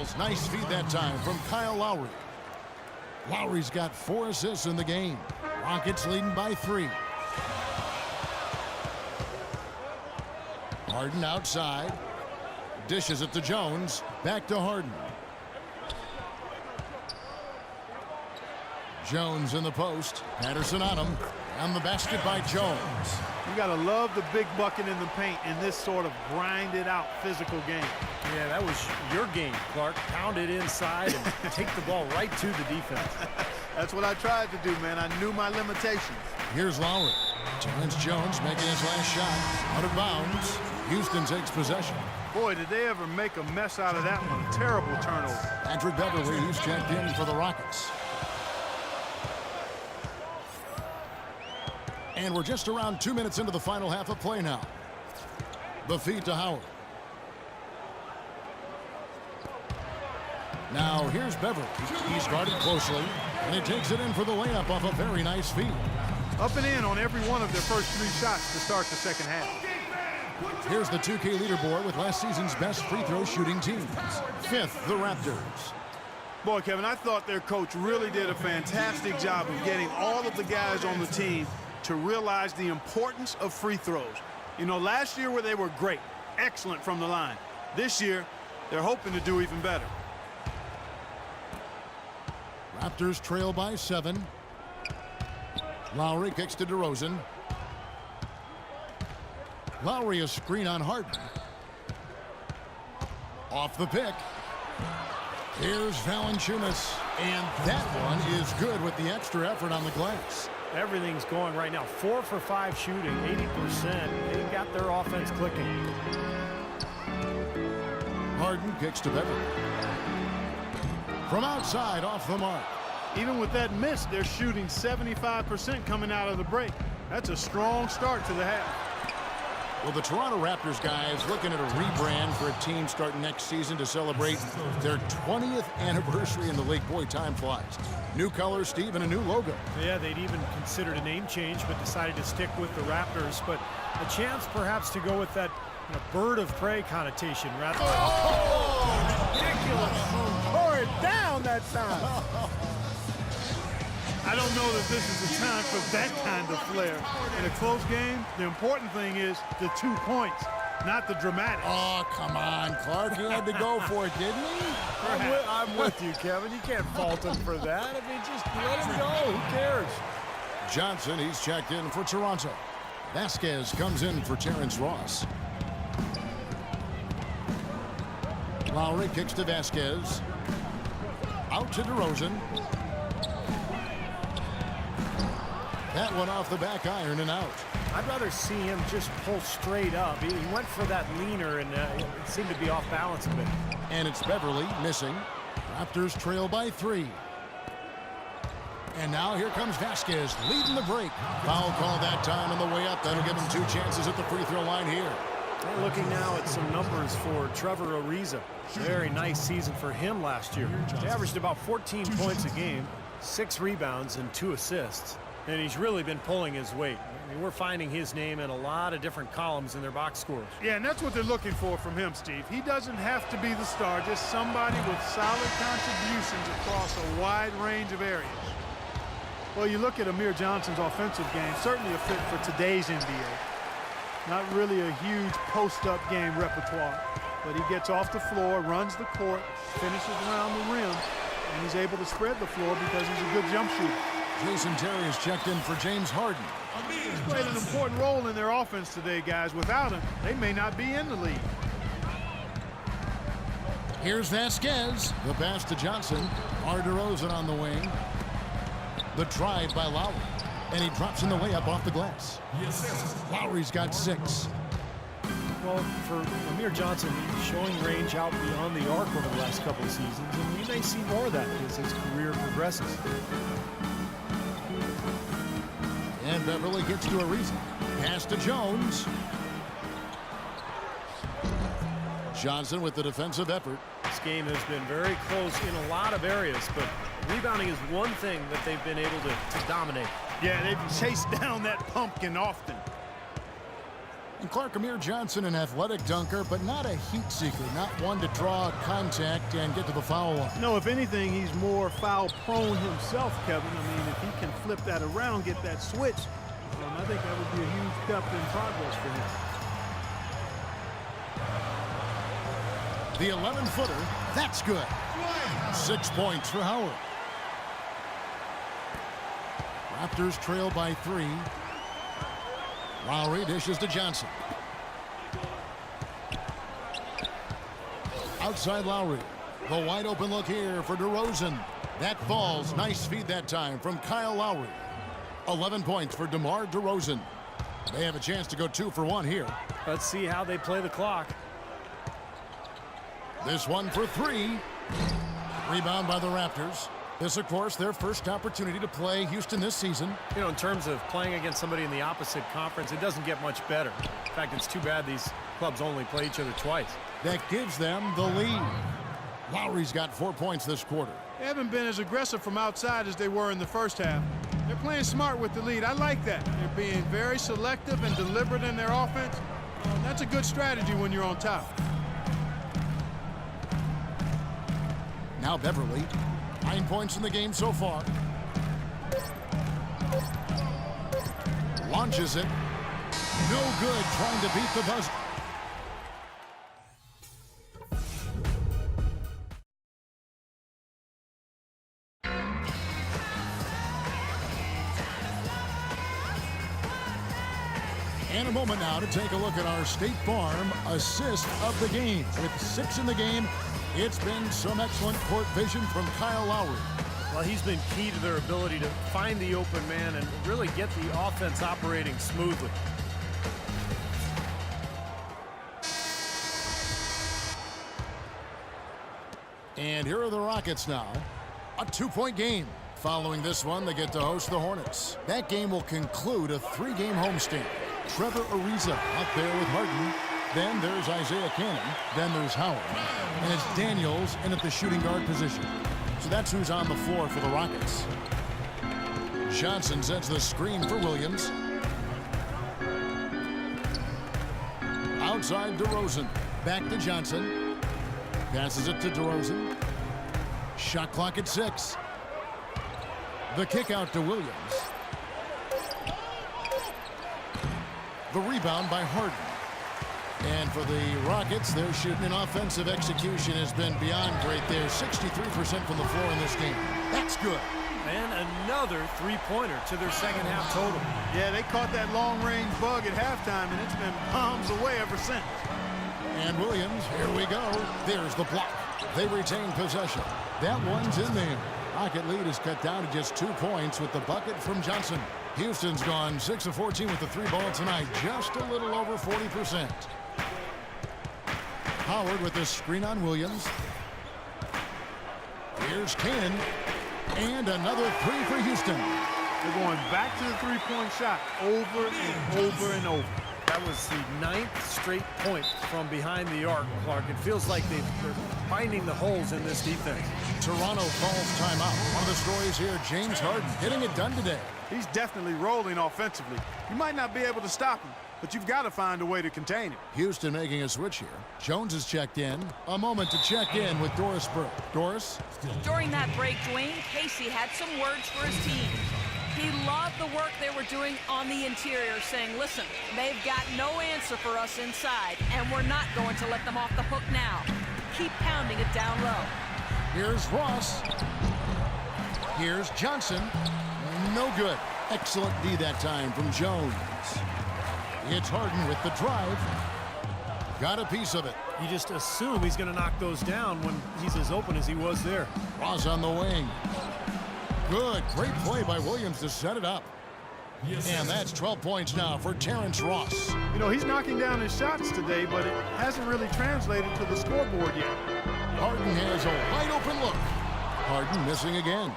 Beverly's nice feed that time from Kyle Lowry. Lowry's got 4 assists in the game. Rockets leading by 3. Harden outside. Dishes it to Jones. Back to Harden. Jones in the post. Patterson on him. And the basket by Jones. You got to love the big bucket in the paint in this sort of grinded-out physical game. Yeah, that was your game, Clark. Pound it inside and take the ball right to the defense. That's what I tried to do, man. I knew my limitations. Here's Lowry. Terrence Jones making his last shot. Out of bounds. Houston takes possession. Boy, did they ever make a mess out of that one. Terrible turnover. Patrick Beverly, who's checked in for the Rockets. And we're just around 2 minutes into the final half of play now. The feed to Howard. Now here's Beverly. He's guarded closely, and he takes it in for the layup off a very nice feed. Up and in on every one of their first 3 shots to start the second half. Here's the 2K leaderboard with last season's best free throw shooting teams. 5th, the Raptors. Boy, Kevin, I thought their coach really did a fantastic job of getting all of the guys on the team to realize the importance of free throws. You know, last year where they were great, excellent from the line. This year, they're hoping to do even better. Raptors trail by 7. Lowry kicks to DeRozan. Lowry a screen on Harden. Off the pick. Here's Valanciunas. And that one is good with the extra effort on the glass. Everything's going right now. 4 for 5 shooting, 80%. They got their offense clicking. Harden kicks to Beverly. From outside, off the mark. Even with that miss, they're shooting 75% coming out of the break. That's a strong start to the half. Well, the Toronto Raptors guys looking at a rebrand for a team starting next season to celebrate their 20th anniversary in the league. Boy, time flies. New colors, Steve, and a new logo. Yeah, they'd even considered a name change, but decided to stick with the Raptors. But a chance perhaps to go with that bird of prey connotation rather. Oh, ridiculous! Pour it down that time. I don't know that this is the time for that kind of flair. In a close game, the important thing is the 2 points, not the dramatics. Oh, come on, Clark. He had to go for it, didn't he? I'm with you, Kevin. You can't fault him for that. I mean, just let him go. Who cares? Johnson, he's checked in for Toronto. Vasquez comes in for Terrence Ross. Lowry kicks to Vasquez. Out to DeRozan. That one off the back iron and out. I'd rather see him just pull straight up. He went for that leaner, and it seemed to be off balance a bit. And it's Beverly missing. Raptors trail by 3. And now here comes Vasquez leading the break. Foul call that time on the way up. That'll give him 2 chances at the free throw line here. We're looking now at some numbers for Trevor Ariza. Very nice season for him last year. He averaged about 14 points a game, 6 rebounds, and 2 assists. And he's really been pulling his weight. I mean, we're finding his name in a lot of different columns in their box scores. Yeah, and that's what they're looking for from him, Steve. He doesn't have to be the star, just somebody with solid contributions across a wide range of areas. Well, you look at Amir Johnson's offensive game, certainly a fit for today's NBA. Not really a huge post-up game repertoire, but he gets off the floor, runs the court, finishes around the rim, and he's able to spread the floor because he's a good jump shooter. Jason Terry is checked in for James Harden. He's played an important role in their offense today, guys. Without him, they may not be in the league. Here's Vasquez. The pass to Johnson. DeRozan on the wing. The drive by Lowry. And he drops in the layup off the glass. Lowry's got 6. Well, for Amir Johnson, he's showing range out beyond the arc over the last couple of seasons, and we may see more of that as his career progresses. And Beverly gets to Ariza. Pass to Jones. Johnson with the defensive effort. This game has been very close in a lot of areas, but rebounding is one thing that they've been able to dominate. Yeah, they've chased down that pumpkin often. And Clark, Amir Johnson, an athletic dunker, but not a heat seeker, not one to draw contact and get to the foul line. No, if anything, he's more foul prone himself, Kevin. I mean, if he can flip that around, get that switch, I think that would be a huge step in progress for him. The 11-footer, that's good. 6 points for Howard. Raptors trail by 3. Lowry dishes to Johnson. Outside Lowry. The wide open look here for DeRozan. That falls. Nice feed that time from Kyle Lowry. 11 points for DeMar DeRozan. They have a chance to go 2 for 1 here. Let's see how they play the clock. This one for 3. Rebound by the Raptors. This, of course, their first opportunity to play Houston this season. You know, in terms of playing against somebody in the opposite conference, it doesn't get much better. In fact, it's too bad these clubs only play each other twice. That gives them the lead. Lowry's got 4 points this quarter. They haven't been as aggressive from outside as they were in the first half. They're playing smart with the lead. I like that. They're being very selective and deliberate in their offense. That's a good strategy when you're on top. Now Beverly. 9 points in the game so far. Launches it. No good, trying to beat the buzzer. And a moment now to take a look at our State Farm assist of the game. With 6 in the game, it's been some excellent court vision from Kyle Lowry. Well, he's been key to their ability to find the open man and really get the offense operating smoothly. And here are the Rockets now. A 2-point game. Following this one, they get to host the Hornets. That game will conclude a 3-game homestand. Trevor Ariza out there with Harden. Then there's Isaiah Cannon. Then there's Howard. And it's Daniels in at the shooting guard position. So that's who's on the floor for the Rockets. Johnson sets the screen for Williams. Outside DeRozan. Back to Johnson. Passes it to DeRozan. Shot clock at 6. The kick out to Williams. The rebound by Harden. And for the Rockets, their shooting and offensive execution has been beyond great there. 63% from the floor in this game. That's good. And another three-pointer to their second half total. Yeah, they caught that long-range bug at halftime, and it's been bombs away ever since. And Williams, here we go. There's the block. They retain possession. That one's in there. Rocket lead is cut down to just 2 points with the bucket from Johnson. Houston's gone 6 of 14 with the 3-ball tonight, just a little over 40%. Howard with the screen on Williams. Here's Cannon. And another 3 for Houston. They're going back to the three-point shot over and over and over. That was the 9th straight point from behind the arc, Clark. It feels like they're finding the holes in this defense. Toronto calls timeout. One of the stories here, James Harden getting it done today. He's definitely rolling offensively. You might not be able to stop him, but you've got to find a way to contain him. Houston making a switch here. Jones is checked in. A moment to check in with Doris Burke. Doris? During that break, Dwayne, Casey had some words for his team. He loved the work they were doing on the interior, saying, listen, they've got no answer for us inside, and we're not going to let them off the hook now. Keep pounding it down low. Here's Ross. Here's Johnson. No good. Excellent D that time from Jones. It's Harden with the drive. Got a piece of it. You just assume he's going to knock those down when he's as open as he was there. Ross on the wing. Good. Great play by Williams to set it up. And that's 12 points now for Terrence Ross. You know, he's knocking down his shots today, but it hasn't really translated to the scoreboard yet. Harden has a wide open look. Harden missing again.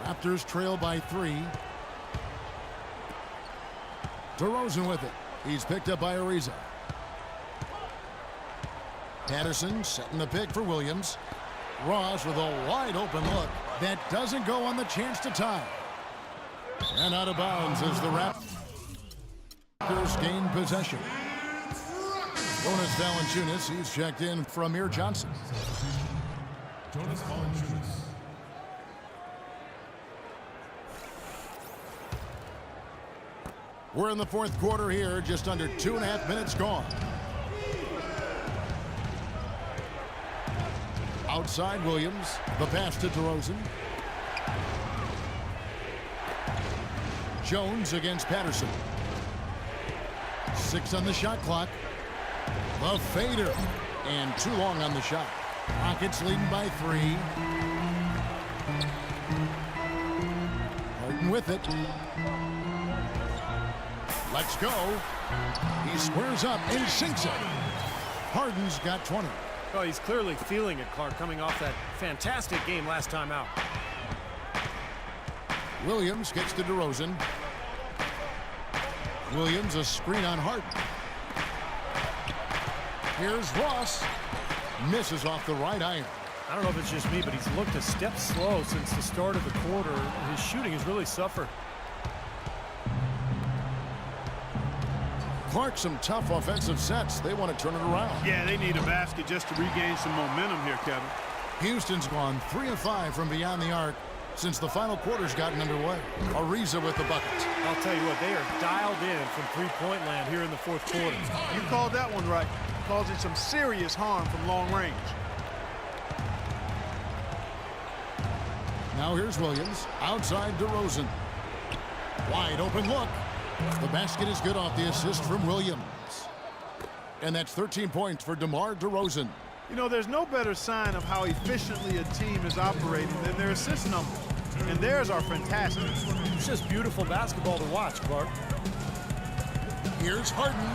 Raptors trail by 3. DeRozan with it. He's picked up by Ariza. Patterson setting the pick for Williams. Ross with a wide open look. That doesn't go on the chance to tie. And out of bounds as the Raptors gain possession. Jonas Valanciunas, he's checked in for Amir Johnson. Jonas Valanciunas. We're in the fourth quarter here, just under 2.5 minutes gone. Outside Williams, the pass to DeRozan. Jones against Patterson. 6 on the shot clock. The fader. And too long on the shot. Rockets leading by 3. Harden with it. Let's go. He squares up and sinks it. Harden's got 20. Oh, he's clearly feeling it, Clark, coming off that fantastic game last time out. Williams gets to DeRozan. Williams a screen on Harden. Here's Ross. Misses off the right iron. I don't know if it's just me, but he's looked a step slow since the start of the quarter. His shooting has really suffered. Clark, some tough offensive sets. They want to turn it around. Yeah, they need a basket just to regain some momentum here, Kevin. Houston's gone 3 of 5 from beyond the arc since the final quarter's gotten underway. Ariza with the bucket. I'll tell you what, they are dialed in from three-point land here in the fourth quarter. You called that one right. Causing some serious harm from long range. Now here's Williams. Outside DeRozan. Wide open look. The basket is good off the assist from Williams. And that's 13 points for DeMar DeRozan. You know, there's no better sign of how efficiently a team is operating than their assist numbers. And theirs are fantastic. It's just beautiful basketball to watch, Clark. Here's Harden.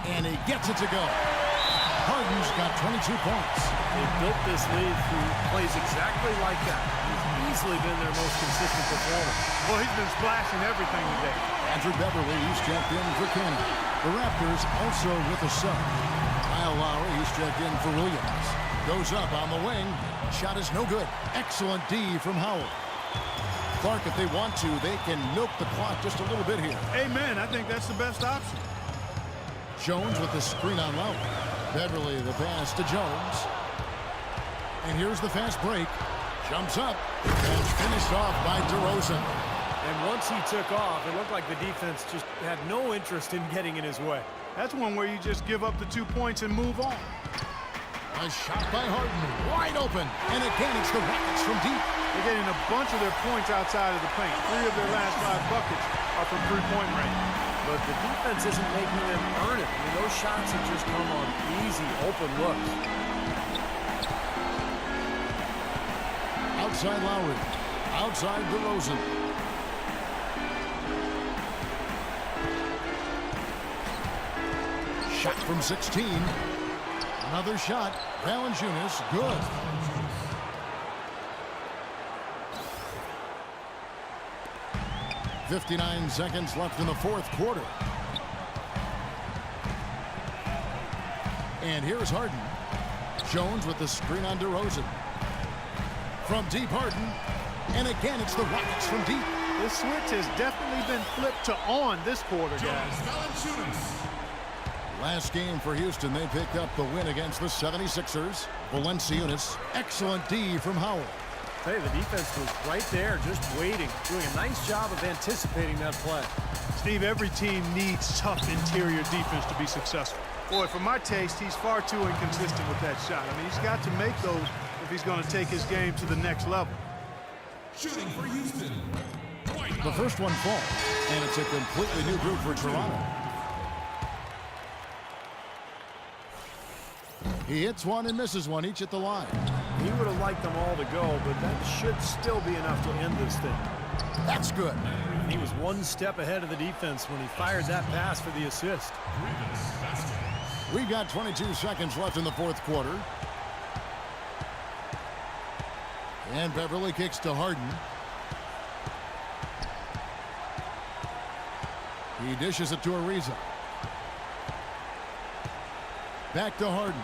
And he gets it to go. Harden's got 22 points. They built this lead through plays exactly like that. He's easily been their most consistent performer. Well, he's been splashing everything today. Andrew Beverly, he's checked in for Canada. The Raptors also with a sub. Kyle Lowry, he's checked in for Williams. Goes up on the wing. Shot is no good. Excellent D from Howard. Clark, if they want to, they can milk the clock just a little bit here. Amen. I think that's the best option. Jones with the screen on Lowry. Beverly the pass to Jones. And here's the fast break. Jumps up and finished off by DeRozan. And once he took off, it looked like the defense just had no interest in getting in his way. That's one where you just give up the 2 points and move on. A shot by Harden, wide open. And again, it's the Rockets from deep. They're getting a bunch of their points outside of the paint. 3 of their last 5 buckets are from three-point range. But the defense isn't making them earn it. I mean, those shots have just come on easy, open looks. Outside Lowry. Outside DeRozan. Shot from 16. Another shot. Valanciunas, good. .59 seconds left in the fourth quarter. And here's Harden. Jones with the screen on DeRozan. From deep, Harden. And again, it's the Rockets from deep. This switch has definitely been flipped to on this quarter, guys. Last game for Houston, they picked up the win against the 76ers. Valanciunas, excellent D from Howard. I'll tell you, the defense was right there, just waiting, doing a nice job of anticipating that play. Steve, every team needs tough interior defense to be successful. Boy, for my taste, he's far too inconsistent with that shot. I mean, he's got to make those if he's going to take his game to the next level. Shooting for Houston. The first one falls, and it's a completely new group for Toronto. He hits one and misses one, each at the line. He would have liked them all to go, but that should still be enough to end this thing. That's good. He was one step ahead of the defense when he fired that pass for the assist. We've got 22 seconds left in the fourth quarter. And Beverly kicks to Harden. He dishes it to Ariza. Back to Harden.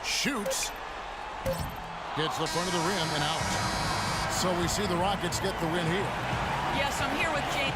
Shoots. Gets the front of the rim and out. So we see the Rockets get the win here. Yes, I'm here with James.